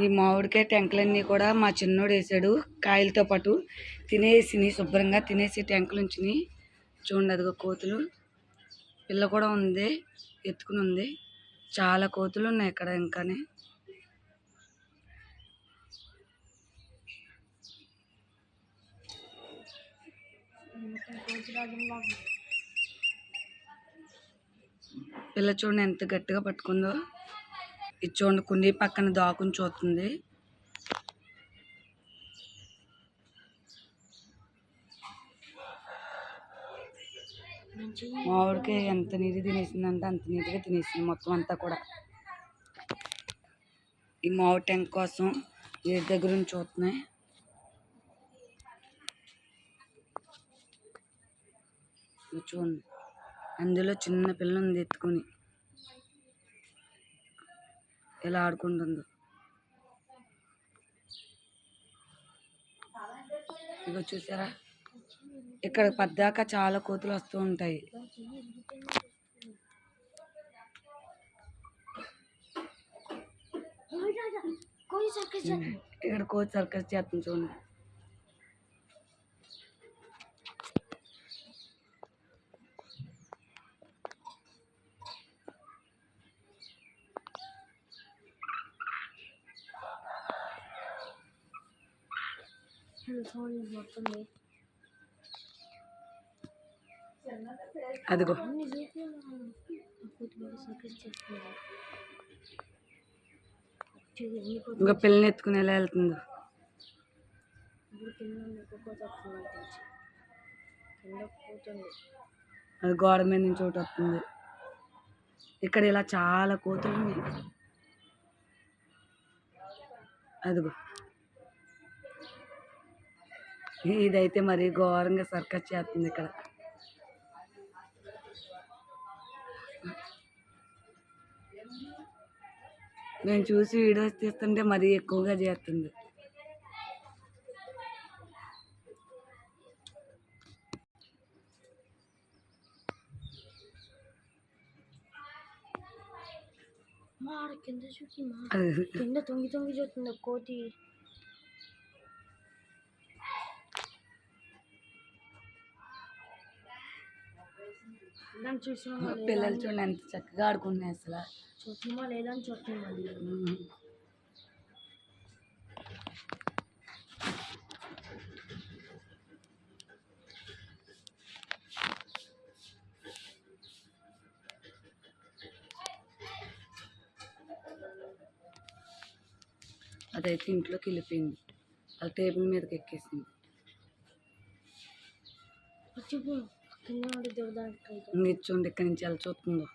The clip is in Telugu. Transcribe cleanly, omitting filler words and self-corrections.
ఈ మామిడికాయ టెంకలన్నీ కూడా మా చిన్నోడు వేసాడు కాయలతో పాటు తినేసి శుభ్రంగా తినేసి టెంకలు ఉంచుని. చూడండి అదిగో కోతులు, పిల్ల కూడా ఉంది, ఎత్తుకుని ఉంది. చాలా కోతులు ఉన్నాయి ఇక్కడ ఇంకానే. పిల్ల చూడండి ఎంత గట్టిగా పట్టుకుందో. ఇది చూడండి కుండీ పక్కన దాకుని చూస్తుంది. మామిడికాయ ఎంత నీటి తినేసిందంటే అంత నీట్గా తినేసింది మొత్తం అంతా కూడా. ఈ మామిడి టెంక కోసం ఏది దగ్గర నుంచి చూస్తున్నాయి. చూడండి అందులో చిన్న పిల్ల ఉంది ఎత్తుకుని ఎలా ఆడుకుంటుందో. ఇగో చూసారా, ఇక్కడ పద్దాక చాలా కోతులు వస్తూ ఉంటాయి. ఇక్కడ కోతి సర్కస్ చేస్తుంది చూడండి. అదిగో ఇంకా పిల్లని ఎత్తుకుని ఎలా వెళ్తుందో. అది గోడ మీద నుంచి ఒకటి వస్తుంది. ఇక్కడ ఇలా చాలా కోతులు ఉన్నాయి. అదిగో ఇదైతే మరి ఘోరంగా సర్కస్ చేస్తుంది ఇక్కడ. నేను చూసి వీడియోస్ తీస్తుంటే మరీ ఎక్కువగా చేస్తుంది. కింద తొంగి తొంగి చూస్తుంది కోతి. పిల్లలు చూడండి ఎంత చక్కగా ఆడుకుంటున్నాయి అసలు. చూస్తున్నామా లేదని చూస్తున్నాం. అదైతే ఇంట్లోకి వెళ్ళిపోయింది, అది టేబుల్ మీదకి ఎక్కేసింది. చూడండి ఇక్కడి నుంచి ఎలా చూస్తుందో.